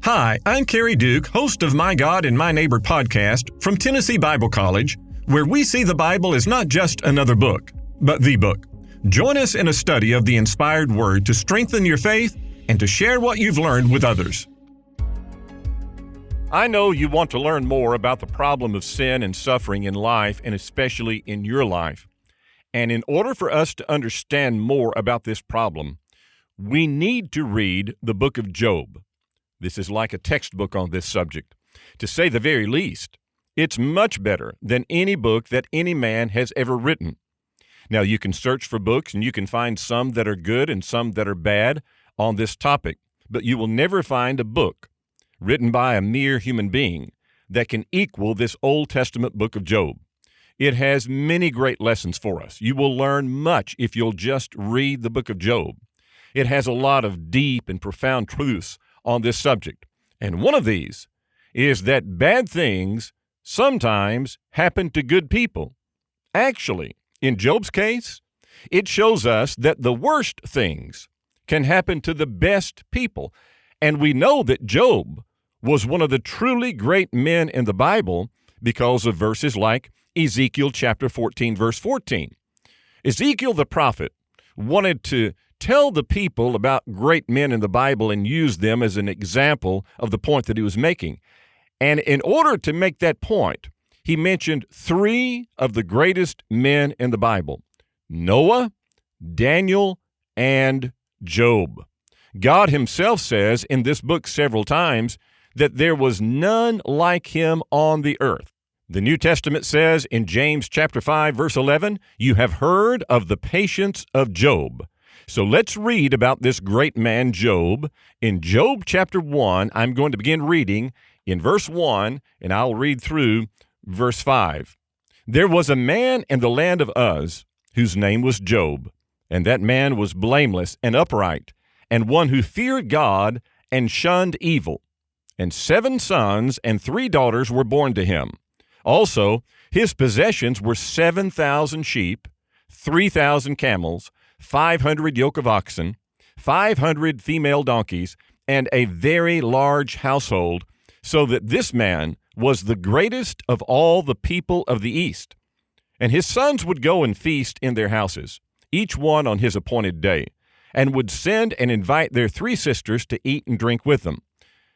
Hi, I'm Kerry Duke, host of My God and My Neighbor podcast from Tennessee Bible College, where we see the Bible as not just another book, but the book. Join us in a study of the inspired Word to strengthen your faith and to share what you've learned with others. I know you want to learn more about the problem of sin and suffering in life, and especially in your life. And in order for us to understand more about this problem, we need to read the book of Job. This is like a textbook on this subject. To say the very least, it's much better than any book that any man has ever written. Now, you can search for books and you can find some that are good and some that are bad on this topic, but you will never find a book written by a mere human being that can equal this Old Testament book of Job. It has many great lessons for us. You will learn much if you'll just read the book of Job. It has a lot of deep and profound truths on this subject. And one of these is that bad things sometimes happen to good people. Actually, in Job's case, it shows us that the worst things can happen to the best people. And we know that Job was one of the truly great men in the Bible because of verses like Ezekiel chapter 14, verse 14. Ezekiel the prophet wanted to tell the people about great men in the Bible and use them as an example of the point that he was making. And in order to make that point, he mentioned three of the greatest men in the Bible: Noah, Daniel, and Job. God himself says in this book several times that there was none like him on the earth. The New Testament says in James chapter 5, verse 11, "You have heard of the patience of Job." So let's read about this great man, Job. In Job chapter 1, I'm going to begin reading in verse 1, and I'll read through verse 5. "There was a man in the land of Uz whose name was Job, and that man was blameless and upright, and one who feared God and shunned evil. And 7 sons and 3 daughters were born to him. Also, his possessions were 7,000 sheep, 3,000 camels, 500 yoke of oxen, 500 female donkeys, and a very large household, so that this man was the greatest of all the people of the East. And his sons would go and feast in their houses, each one on his appointed day, and would send and invite their 3 sisters to eat and drink with them.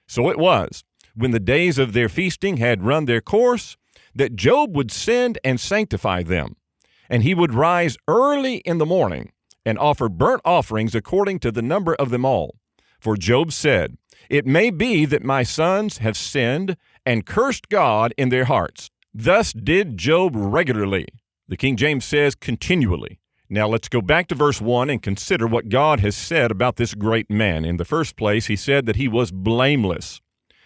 So it was, when the days of their feasting had run their course, that Job would send and sanctify them, and he would rise early in the morning and offer burnt offerings according to the number of them all. For Job said, 'It may be that my sons have sinned and cursed God in their hearts.' Thus did Job regularly." The King James says continually. Now let's go back to verse 1 and consider what God has said about this great man. In the first place, he said that he was blameless.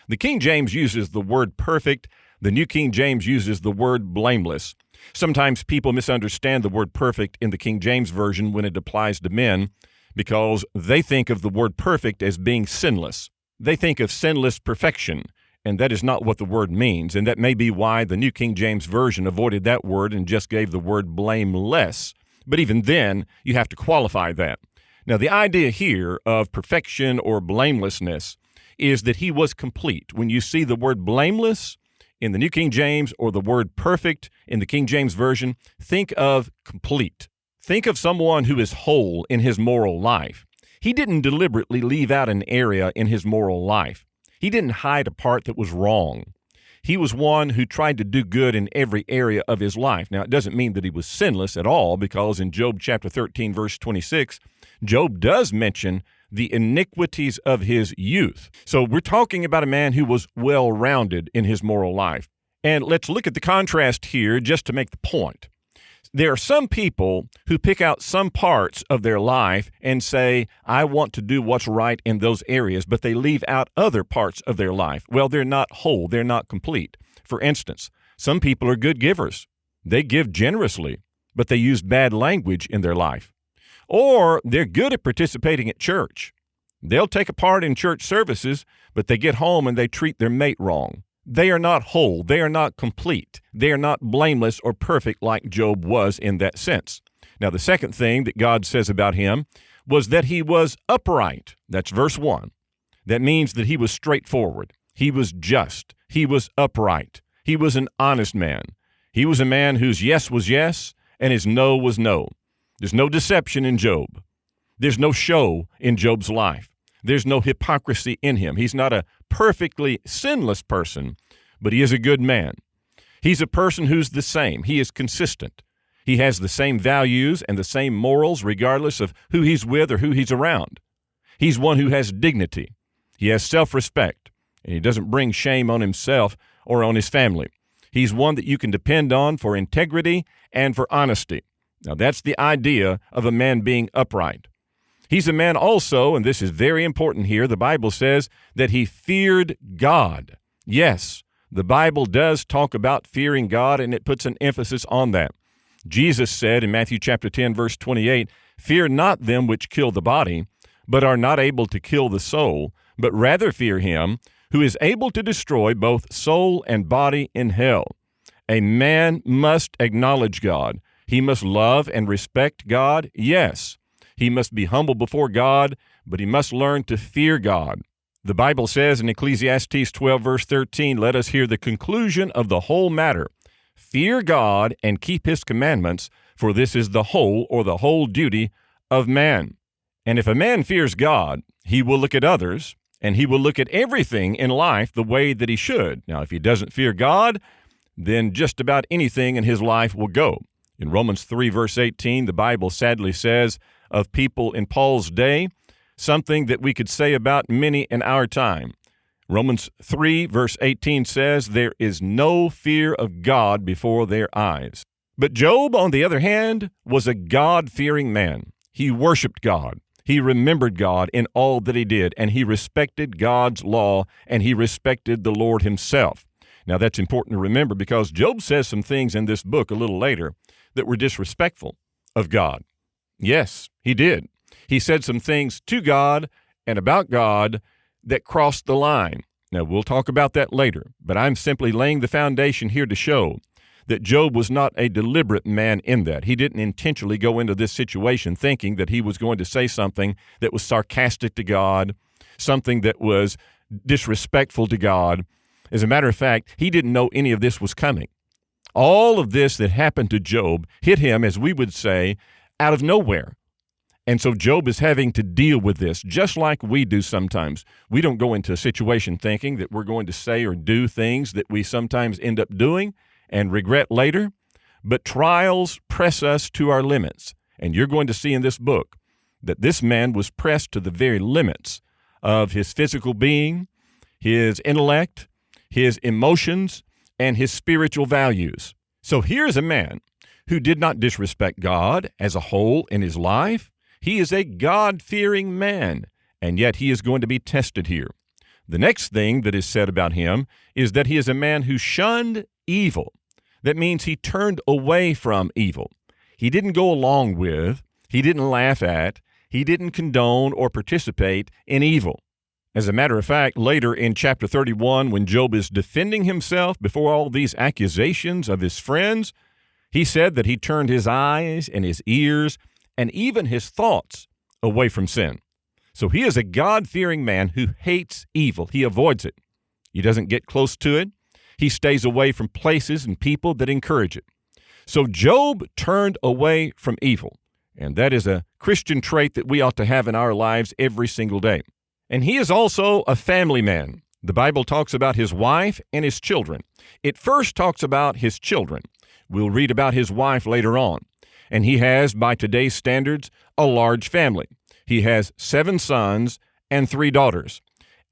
The King James uses the word perfect. The New King James uses the word blameless. Sometimes people misunderstand the word perfect in the King James Version when it applies to men because they think of the word perfect as being sinless. They think of sinless perfection, and that is not what the word means, and that may be why the New King James Version avoided that word and just gave the word blameless. But even then, you have to qualify that. Now, the idea here of perfection or blamelessness is that he was complete. When you see the word blameless in the New King James or the word perfect in the King James Version, think of complete. Think of someone who is whole in his moral life. He didn't deliberately leave out an area in his moral life. He didn't hide a part that was wrong. He was one who tried to do good in every area of his life. Now, it doesn't mean that he was sinless at all, because in Job chapter 13, verse 26, Job does mention the iniquities of his youth. So we're talking about a man who was well-rounded in his moral life. And let's look at the contrast here just to make the point. There are some people who pick out some parts of their life and say, I want to do what's right in those areas, but they leave out other parts of their life. Well, they're not whole. They're not complete. For instance, some people are good givers. They give generously, but they use bad language in their life. Or they're good at participating at church. They'll take a part in church services, but they get home and they treat their mate wrong. They are not whole. They are not complete. They are not blameless or perfect like Job was in that sense. Now, the second thing that God says about him was that he was upright. That's verse 1. That means that he was straightforward. He was just. He was upright. He was an honest man. He was a man whose yes was yes and his no was no. There's no deception in Job. There's no show in Job's life. There's no hypocrisy in him. He's not a perfectly sinless person, but he is a good man. He's a person who's the same. He is consistent. He has the same values and the same morals regardless of who he's with or who he's around. He's one who has dignity. He has self-respect, and he doesn't bring shame on himself or on his family. He's one that you can depend on for integrity and for honesty. Now, that's the idea of a man being upright. He's a man also, and this is very important here, the Bible says that he feared God. Yes, the Bible does talk about fearing God, and it puts an emphasis on that. Jesus said in Matthew chapter 10, verse 28, "Fear not them which kill the body, but are not able to kill the soul, but rather fear him who is able to destroy both soul and body in hell." A man must acknowledge God. He must love and respect God, yes. He must be humble before God, but he must learn to fear God. The Bible says in Ecclesiastes 12, verse 13, "Let us hear the conclusion of the whole matter. Fear God and keep his commandments, for this is the whole or the whole duty of man." And if a man fears God, he will look at others, and he will look at everything in life the way that he should. Now, if he doesn't fear God, then just about anything in his life will go. In Romans 3, verse 18, the Bible sadly says of people in Paul's day, something that we could say about many in our time. Romans 3, verse 18 says, "There is no fear of God before their eyes." But Job, on the other hand, was a God-fearing man. He worshiped God. He remembered God in all that he did, and he respected God's law, and he respected the Lord himself. Now, that's important to remember because Job says some things in this book a little later that were disrespectful of God. Yes, he did. He said some things to God and about God that crossed the line. Now, we'll talk about that later, but I'm simply laying the foundation here to show that Job was not a deliberate man in that. He didn't intentionally go into this situation thinking that he was going to say something that was sarcastic to God, something that was disrespectful to God. As a matter of fact, he didn't know any of this was coming. All of this that happened to Job hit him, as we would say, out of nowhere. And so Job is having to deal with this, just like we do sometimes. We don't go into a situation thinking that we're going to say or do things that we sometimes end up doing and regret later. But trials press us to our limits. And you're going to see in this book that this man was pressed to the very limits of his physical being, his intellect, his emotions, and his spiritual values. So here's a man who did not disrespect God as a whole in his life. He is a God-fearing man, and yet he is going to be tested here. The next thing that is said about him is that he is a man who shunned evil. That means he turned away from evil. He didn't go along with, he didn't laugh at, he didn't condone or participate in evil. As a matter of fact, later in chapter 31, when Job is defending himself before all these accusations of his friends, he said that he turned his eyes and his ears and even his thoughts away from sin. So he is a God-fearing man who hates evil. He avoids it. He doesn't get close to it. He stays away from places and people that encourage it. So Job turned away from evil, and that is a Christian trait that we ought to have in our lives every single day. And he is also a family man. The Bible talks about his wife and his children. It first talks about his children. We'll read about his wife later on. And he has, by today's standards, a large family. He has 7 sons and 3 daughters,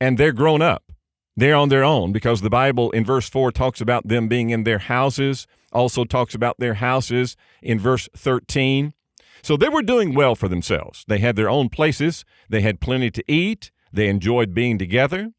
and they're grown up. They're on their own because the Bible in verse 4 talks about them being in their houses, also talks about their houses in verse 13. So they were doing well for themselves. They had their own places. They had plenty to eat. They enjoyed being together.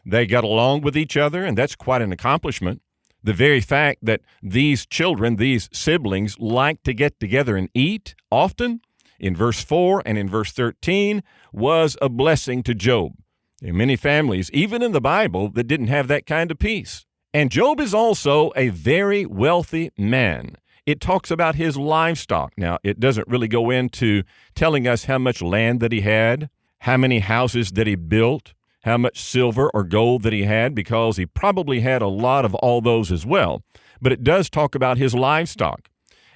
They got along with each other, and that's quite an accomplishment. The very fact that these children, these siblings, like to get together and eat often, in verse 4 and in verse 13, was a blessing to Job. There are many families, even in the Bible, that didn't have that kind of peace. And Job is also a very wealthy man. It talks about his livestock. Now, it doesn't really go into telling us how much land that he had, how many houses that he built, how much silver or gold that he had, because he probably had a lot of all those as well. But it does talk about his livestock.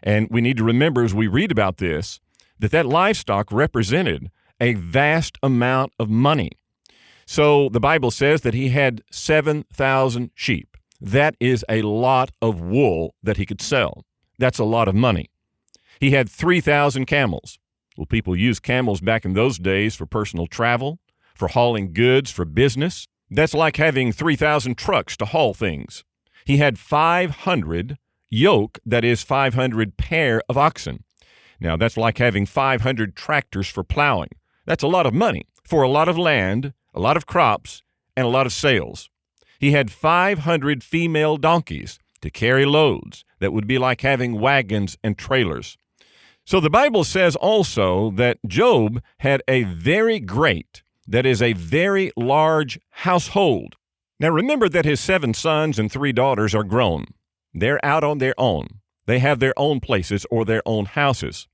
And we need to remember as we read about this, that livestock represented a vast amount of money. So the Bible says that he had 7,000 sheep. That is a lot of wool that he could sell. That's a lot of money. He had 3,000 camels. Well, people used camels back in those days for personal travel, for hauling goods, for business. That's like having 3,000 trucks to haul things. He had 500 yoke, that is 500 pair of oxen. Now, that's like having 500 tractors for plowing. That's a lot of money for a lot of land, a lot of crops, and a lot of sales. He had 500 female donkeys to carry loads. That would be like having wagons and trailers. So the Bible says also that Job had a very great, that is a very large household. Now remember that his 7 sons and 3 daughters are grown. They're out on their own. They have their own places or their own houses.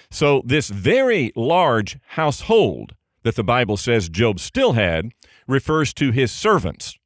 So this very large household that the Bible says Job still had refers to his servants.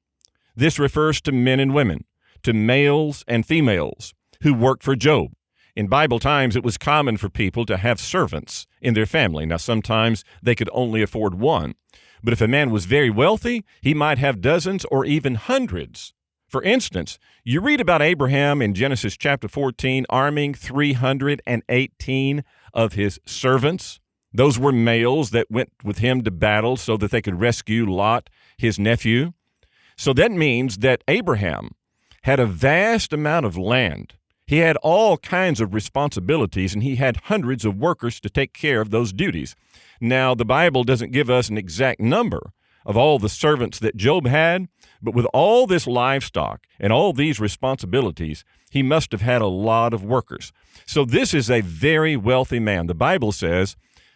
This refers to men and women, to males and females who worked for Job. In Bible times, it was common for people to have servants in their family. Now, sometimes they could only afford one. But if a man was very wealthy, he might have dozens or even hundreds. For instance, you read about Abraham in Genesis chapter 14 arming 318 of his servants. Those were males that went with him to battle so that they could rescue Lot, his nephew. So that means that Abraham had a vast amount of land. He had all kinds of responsibilities, and he had hundreds of workers to take care of those duties. Now, the Bible doesn't give us an exact number of all the servants that Job had, but with all this livestock and all these responsibilities, he must have had a lot of workers. So this is a very wealthy man. The Bible says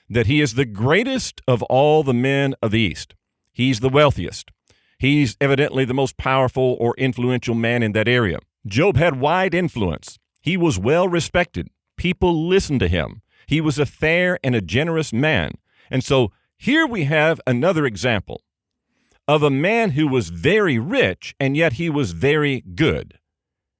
that he is the greatest of all the men of the East. He's the wealthiest. He's evidently the most powerful or influential man in that area. Job had wide influence. He was well respected. People listened to him. He was a fair and a generous man. And so here we have another example of a man who was very rich, and yet he was very good.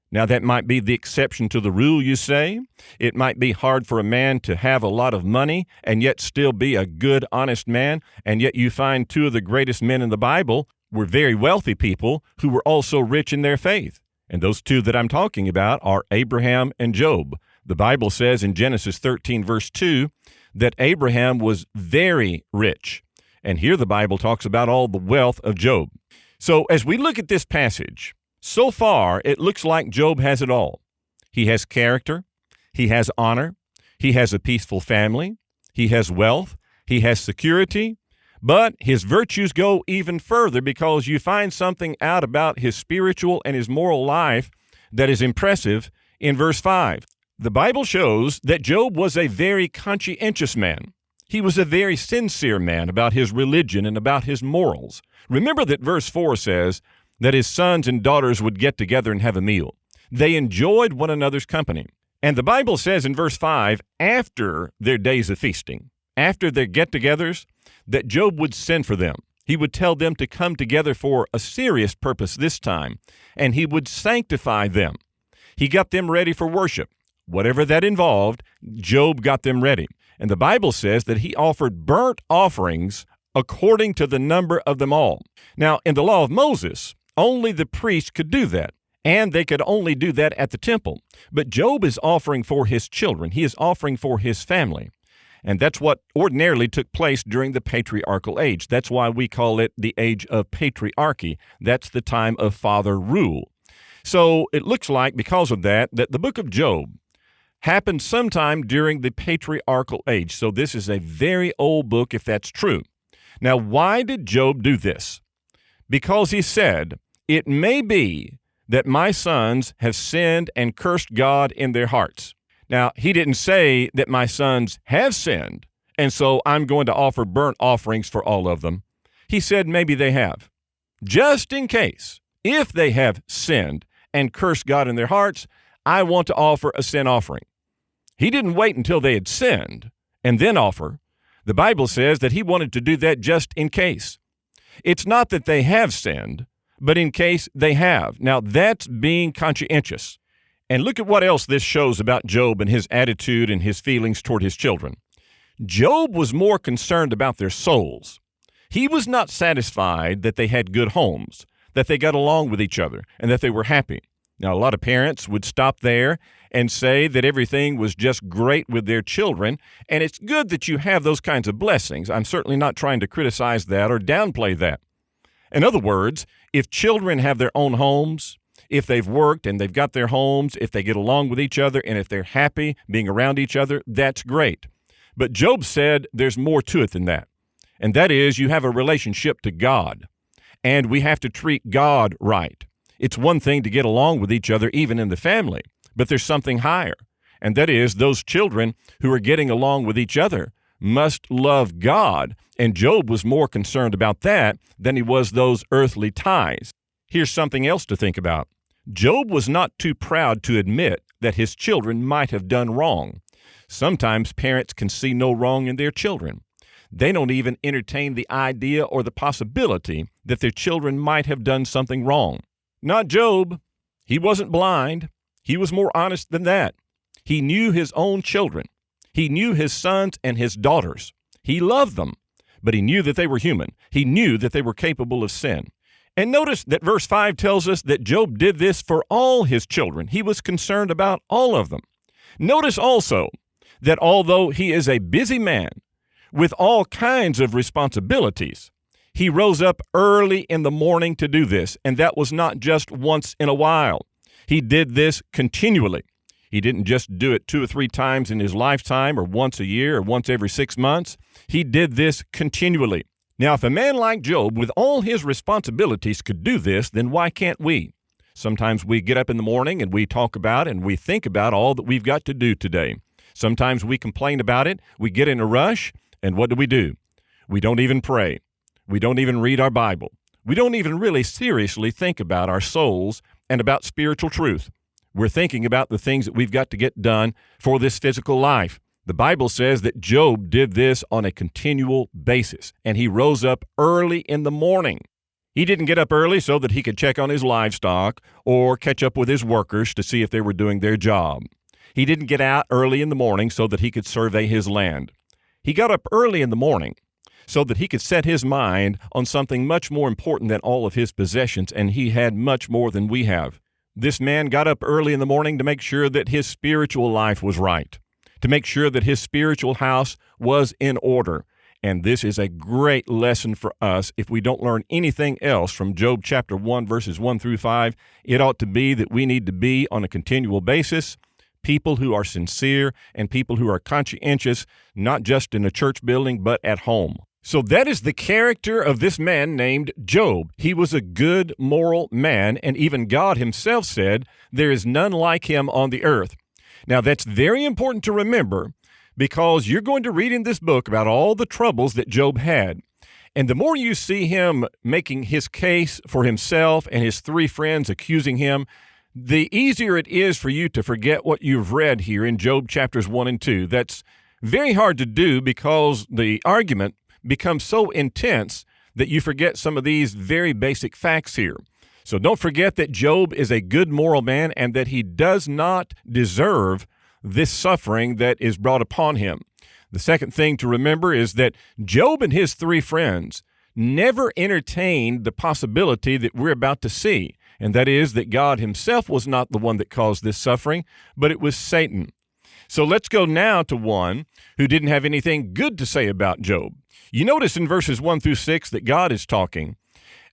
Now, that might be the exception to the rule, you say. It might be hard for a man to have a lot of money and yet still be a good, honest man, and yet you find 2 of the greatest men in the Bible were very wealthy people who were also rich in their faith. And those 2 that I'm talking about are Abraham and Job. The Bible says in Genesis 13, verse 2, that Abraham was very rich. And here the Bible talks about all the wealth of Job. So as we look at this passage, so far it looks like Job has it all. He has character, he has honor, he has a peaceful family, he has wealth, he has security, but his virtues go even further, because you find something out about his spiritual and his moral life that is impressive in verse 5. The Bible shows that Job was a very conscientious man. He was a very sincere man about his religion and about his morals. Remember that verse 4 says that his sons and daughters would get together and have a meal. They enjoyed one another's company. And the Bible says in verse 5, after their days of feasting, after their get-togethers, that Job would send for them. He would tell them to come together for a serious purpose this time, and he would sanctify them. He got them ready for worship. Whatever that involved, Job got them ready. And the Bible says that he offered burnt offerings according to the number of them all. Now, in the law of Moses, only the priest could do that, and they could only do that at the temple. But Job is offering for his children. He is offering for his family. And that's what ordinarily took place during the patriarchal age. That's why we call it the age of patriarchy. That's the time of father rule. So it looks like, because of that the book of Job happened sometime during the patriarchal age. So this is a very old book, if that's true. Now, why did Job do this? Because he said, "It may be that my sons have sinned and cursed God in their hearts." Now, he didn't say that my sons have sinned, and so I'm going to offer burnt offerings for all of them. He said maybe they have. Just in case, if they have sinned and cursed God in their hearts, I want to offer a sin offering. He didn't wait until they had sinned and then offer. The Bible says that he wanted to do that just in case. It's not that they have sinned, but in case they have. Now, that's being conscientious. And look at what else this shows about Job and his attitude and his feelings toward his children. Job was more concerned about their souls. He was not satisfied that they had good homes, that they got along with each other, and that they were happy. Now, a lot of parents would stop there and say that everything was just great with their children, and it's good that you have those kinds of blessings. I'm certainly not trying to criticize that or downplay that. In other words, if children have their own homes, if they've worked and they've got their homes, if they get along with each other, and if they're happy being around each other, that's great. But Job said there's more to it than that, and that is you have a relationship to God, and we have to treat God right. It's one thing to get along with each other, even in the family, but there's something higher, and that is those children who are getting along with each other must love God, and Job was more concerned about that than he was those earthly ties. Here's something else to think about. Job was not too proud to admit that his children might have done wrong. Sometimes parents can see no wrong in their children. They don't even entertain the idea or the possibility that their children might have done something wrong. Not Job. He wasn't blind. He was more honest than that. He knew his own children. He knew his sons and his daughters. He loved them, but he knew that they were human. He knew that they were capable of sin. And notice that verse 5 tells us that Job did this for all his children. He was concerned about all of them. Notice also that although he is a busy man with all kinds of responsibilities, he rose up early in the morning to do this, and that was not just once in a while. He did this continually. He didn't just do it 2 or 3 times in his lifetime or once a year or once every 6 months. He did this continually. Now, if a man like Job with all his responsibilities could do this, then why can't we? Sometimes we get up in the morning and we talk about and we think about all that we've got to do today. Sometimes we complain about it, we get in a rush, and what do? We don't even pray. We don't even read our Bible. We don't even really seriously think about our souls and about spiritual truth. We're thinking about the things that we've got to get done for this physical life. The Bible says that Job did this on a continual basis, and he rose up early in the morning. He didn't get up early so that he could check on his livestock or catch up with his workers to see if they were doing their job. He didn't get out early in the morning so that he could survey his land. He got up early in the morning so that he could set his mind on something much more important than all of his possessions, and he had much more than we have. This man got up early in the morning to make sure that his spiritual life was right, to make sure that his spiritual house was in order. And this is a great lesson for us. If we don't learn anything else from Job chapter 1, verses 1 through 5, it ought to be that we need to be on a continual basis people who are sincere and people who are conscientious, not just in a church building, but at home. So that is the character of this man named Job. He was a good, moral man, and even God himself said, "There is none like him on the earth." Now, that's very important to remember because you're going to read in this book about all the troubles that Job had. And the more you see him making his case for himself and his 3 friends accusing him, the easier it is for you to forget what you've read here in Job chapters 1 and 2. That's very hard to do because the argument becomes so intense that you forget some of these very basic facts here. So don't forget that Job is a good moral man and that he does not deserve this suffering that is brought upon him. The second thing to remember is that Job and his 3 friends never entertained the possibility that we're about to see, and that is that God himself was not the one that caused this suffering, but it was Satan. So let's go now to one who didn't have anything good to say about Job. You notice in verses 1 through 6 that God is talking,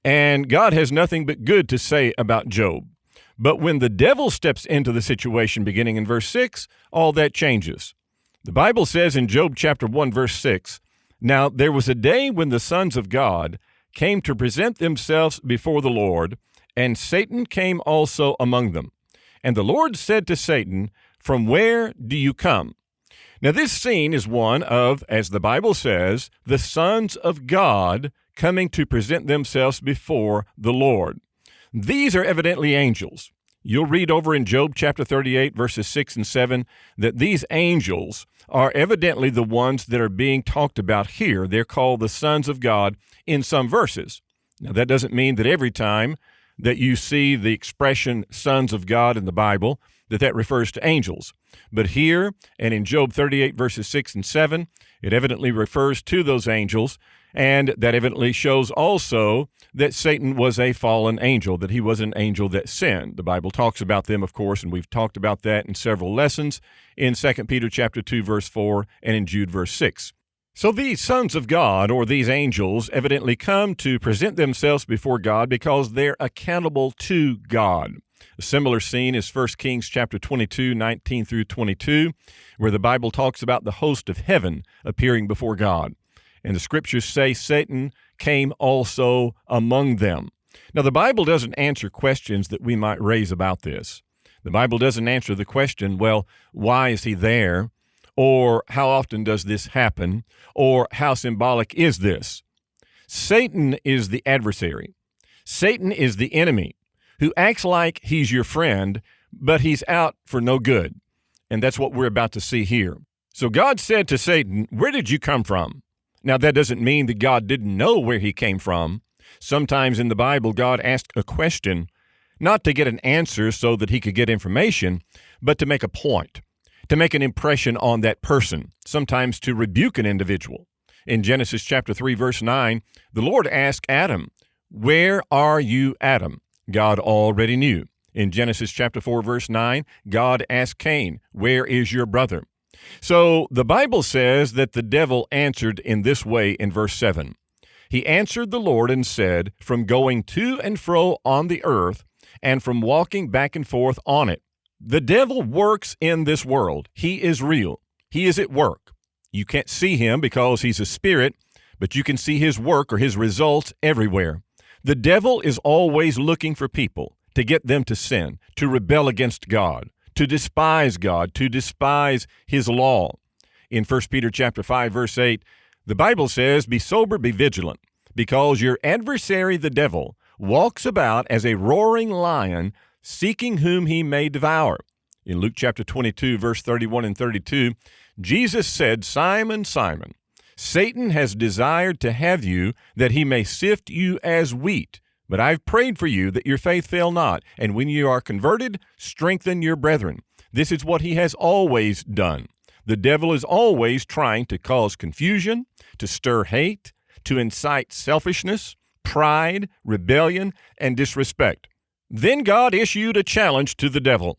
and God has nothing but good to say about Job. But when the devil steps into the situation, beginning in verse 6, all that changes. The Bible says in Job chapter 1, verse 6, "Now there was a day when the sons of God came to present themselves before the Lord, and Satan came also among them. And the Lord said to Satan, 'From where do you come?'" Now this scene is one of, as the Bible says, the sons of God coming to present themselves before the Lord. These are evidently angels. You'll read over in Job chapter 38, verses 6 and 7, that these angels are evidently the ones that are being talked about here. They're called the sons of God in some verses. Now, that doesn't mean that every time that you see the expression sons of God in the Bible, that refers to angels. But here and in Job 38, verses 6 and 7, it evidently refers to those angels, and that evidently shows also that Satan was a fallen angel, that he was an angel that sinned. The Bible talks about them, of course, and we've talked about that in several lessons in 2 Peter chapter 2, verse 4, and in Jude, verse 6. So these sons of God, or these angels, evidently come to present themselves before God because they're accountable to God. A similar scene is 1 Kings chapter 22, 19 through 22, where the Bible talks about the host of heaven appearing before God. And the scriptures say Satan came also among them. Now, the Bible doesn't answer questions that we might raise about this. The Bible doesn't answer the question, well, why is he there? Or how often does this happen? Or how symbolic is this? Satan is the adversary. Satan is the enemy who acts like he's your friend, but he's out for no good. And that's what we're about to see here. So God said to Satan, "Where did you come from?" Now, that doesn't mean that God didn't know where he came from. Sometimes in the Bible, God asked a question, not to get an answer so that he could get information, but to make a point, to make an impression on that person, sometimes to rebuke an individual. In Genesis chapter 3, verse 9, the Lord asked Adam, "Where are you, Adam?" God already knew. In Genesis chapter 4, verse 9, God asked Cain, "Where is your brother?" So the Bible says that the devil answered in this way in verse 7. He answered the Lord and said, "From going to and fro on the earth, and from walking back and forth on it." The devil works in this world. He is real. He is at work. You can't see him because he's a spirit, but you can see his work or his results everywhere. The devil is always looking for people to get them to sin, to rebel against God, to despise God, to despise his law. In 1 Peter chapter 5, verse 8, the Bible says, "Be sober, be vigilant, because your adversary, the devil, walks about as a roaring lion, seeking whom he may devour." In Luke chapter 22, verse 31 and 32, Jesus said, "Simon, Simon, Satan has desired to have you, that he may sift you as wheat. But I've prayed for you that your faith fail not, and when you are converted, strengthen your brethren." This is what he has always done. The devil is always trying to cause confusion, to stir hate, to incite selfishness, pride, rebellion, and disrespect. Then God issued a challenge to the devil.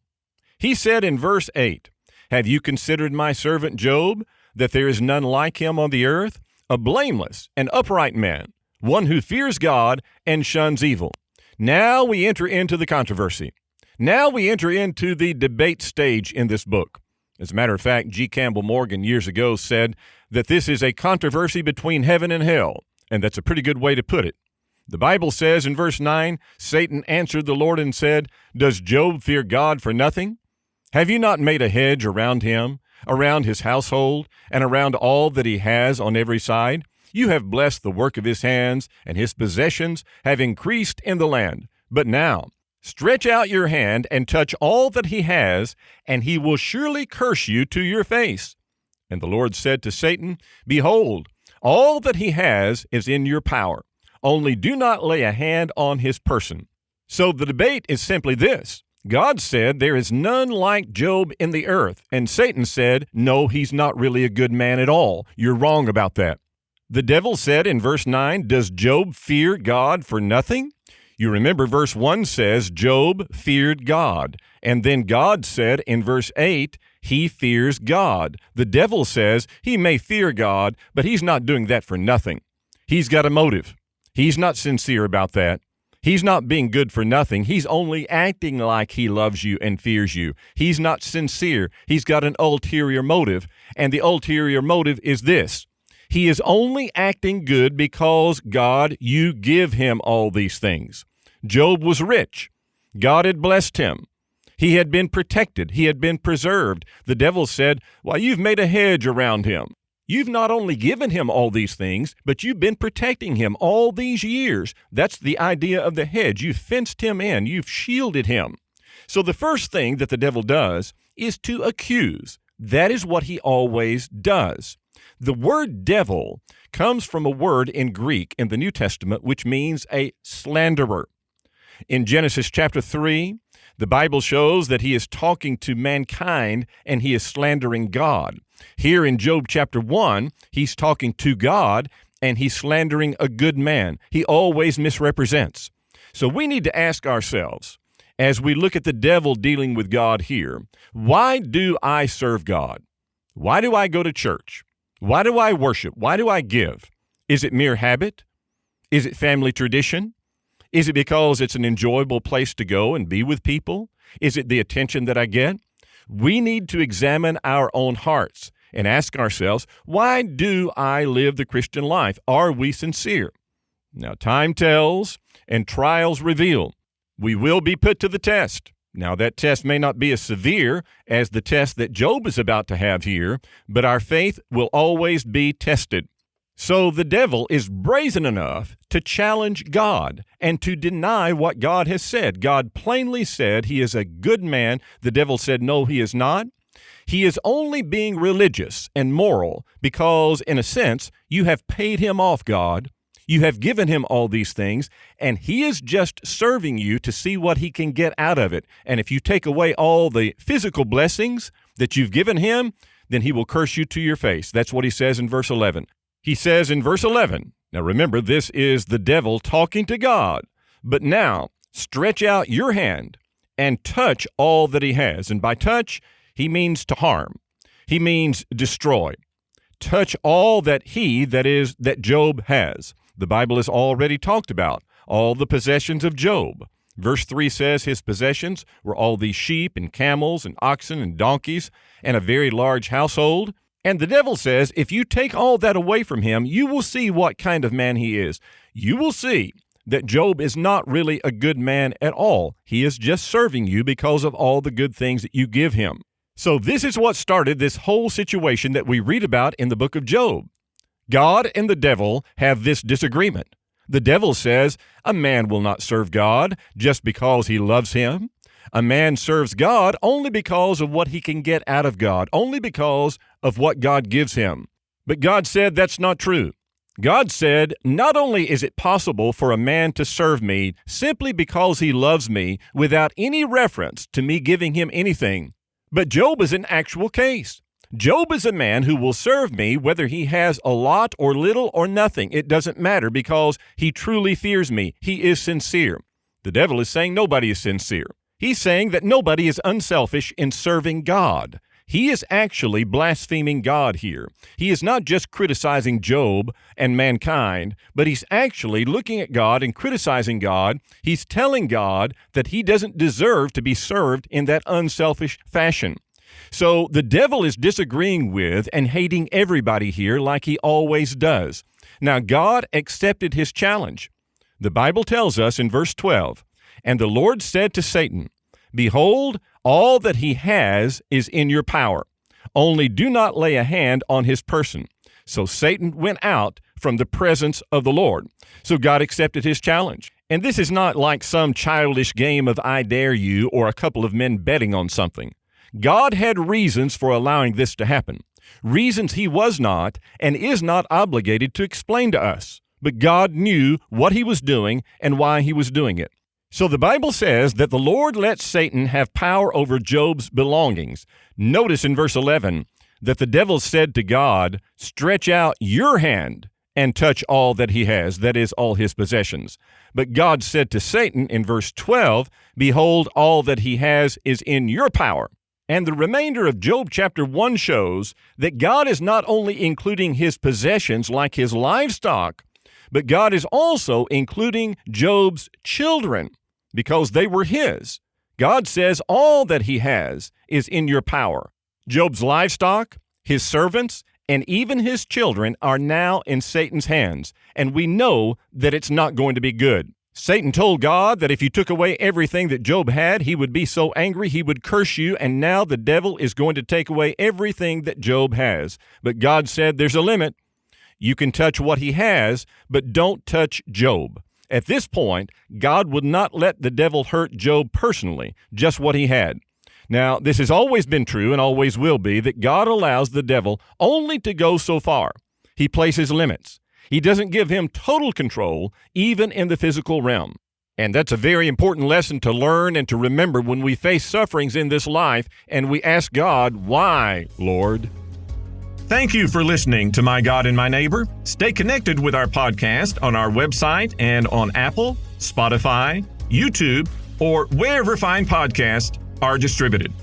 He said in verse 8, "Have you considered my servant Job, that there is none like him on the earth, a blameless and upright man, one who fears God and shuns evil?" Now we enter into the controversy. Now we enter into the debate stage in this book. As a matter of fact, G. Campbell Morgan years ago said that this is a controversy between heaven and hell, and that's a pretty good way to put it. The Bible says in verse 9, Satan answered the Lord and said, "Does Job fear God for nothing? Have you not made a hedge around him, around his household, and around all that he has on every side? You have blessed the work of his hands, and his possessions have increased in the land. But now, stretch out your hand and touch all that he has, and he will surely curse you to your face." And the Lord said to Satan, "Behold, all that he has is in your power. Only do not lay a hand on his person." So the debate is simply this. God said there is none like Job in the earth, and Satan said, "No, he's not really a good man at all. You're wrong about that." The devil said in verse 9, "Does Job fear God for nothing?" You remember verse 1 says Job feared God, and then God said in verse 8, he fears God. The devil says he may fear God, but he's not doing that for nothing. He's got a motive. He's not sincere about that. He's not being good for nothing. He's only acting like he loves you and fears you. He's not sincere. He's got an ulterior motive, and the ulterior motive is this. He is only acting good because, God, you give him all these things. Job was rich. God had blessed him. He had been protected. He had been preserved. The devil said, "Well, you've made a hedge around him. You've not only given him all these things, but you've been protecting him all these years." That's the idea of the hedge. You've fenced him in. You've shielded him. So the first thing that the devil does is to accuse. That is what he always does. The word devil comes from a word in Greek in the New Testament which means a slanderer. In Genesis chapter 3, the Bible shows that he is talking to mankind and he is slandering God. Here in Job chapter 1, he's talking to God and he's slandering a good man. He always misrepresents. So we need to ask ourselves, as we look at the devil dealing with God here, why do I serve God? Why do I go to church? Why do I worship? Why do I give? Is it mere habit? Is it family tradition? Is it because it's an enjoyable place to go and be with people? Is it the attention that I get? We need to examine our own hearts and ask ourselves, why do I live the Christian life? Are we sincere? Now, time tells and trials reveal. We will be put to the test. Now, that test may not be as severe as the test that Job is about to have here, but our faith will always be tested. So the devil is brazen enough to challenge God and to deny what God has said. God plainly said he is a good man. The devil said, no, he is not. He is only being religious and moral because, in a sense, you have paid him off, God. You have given him all these things, and he is just serving you to see what he can get out of it. And if you take away all the physical blessings that you've given him, then he will curse you to your face. That's what he says in verse 11. He says in verse 11, now remember, this is the devil talking to God, but now stretch out your hand and touch all that he has. And by touch, he means to harm. He means destroy. Touch all that Job has. The Bible has already talked about all the possessions of Job. Verse 3 says his possessions were all these sheep and camels and oxen and donkeys and a very large household. And the devil says, if you take all that away from him, you will see what kind of man he is. You will see that Job is not really a good man at all. He is just serving you because of all the good things that you give him. So this is what started this whole situation that we read about in the book of Job. God and the devil have this disagreement. The devil says, a man will not serve God just because he loves him. A man serves God only because of what he can get out of God, only because of what God gives him. But God said that's not true. God said, not only is it possible for a man to serve me simply because he loves me without any reference to me giving him anything, but Job is an actual case. Job is a man who will serve me whether he has a lot or little or nothing. It doesn't matter because he truly fears me. He is sincere. The devil is saying nobody is sincere. He's saying that nobody is unselfish in serving God. He is actually blaspheming God here. He is not just criticizing Job and mankind, but he's actually looking at God and criticizing God. He's telling God that he doesn't deserve to be served in that unselfish fashion. So the devil is disagreeing with and hating everybody here like he always does. Now, God accepted his challenge. The Bible tells us in verse 12, and the Lord said to Satan, behold, all that he has is in your power. Only do not lay a hand on his person. So Satan went out from the presence of the Lord. So God accepted his challenge. And this is not like some childish game of I dare you or a couple of men betting on something. God had reasons for allowing this to happen, reasons he was not and is not obligated to explain to us. But God knew what he was doing and why he was doing it. So the Bible says that the Lord let Satan have power over Job's belongings. Notice in verse 11 that the devil said to God, stretch out your hand and touch all that he has, that is, all his possessions. But God said to Satan in verse 12, behold, all that he has is in your power. And the remainder of Job chapter 1 shows that God is not only including his possessions like his livestock, but God is also including Job's children because they were his. God says all that he has is in your power. Job's livestock, his servants, and even his children are now in Satan's hands, and we know that it's not going to be good. Satan told God that if you took away everything that Job had, he would be so angry he would curse you, and now the devil is going to take away everything that Job has. But God said there's a limit. You can touch what he has, but don't touch Job. At this point, God would not let the devil hurt Job personally, just what he had. Now, this has always been true and always will be that God allows the devil only to go so far. He places limits. He doesn't give him total control, even in the physical realm. And that's a very important lesson to learn and to remember when we face sufferings in this life and we ask God, why, Lord? Thank you for listening to My God and My Neighbor. Stay connected with our podcast on our website and on Apple, Spotify, YouTube, or wherever fine podcasts are distributed.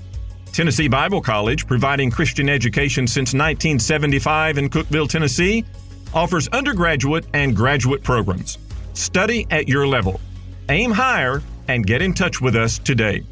Tennessee Bible College, providing Christian education since 1975 in Cookeville, Tennessee, offers undergraduate and graduate programs. Study at your level. Aim higher and get in touch with us today.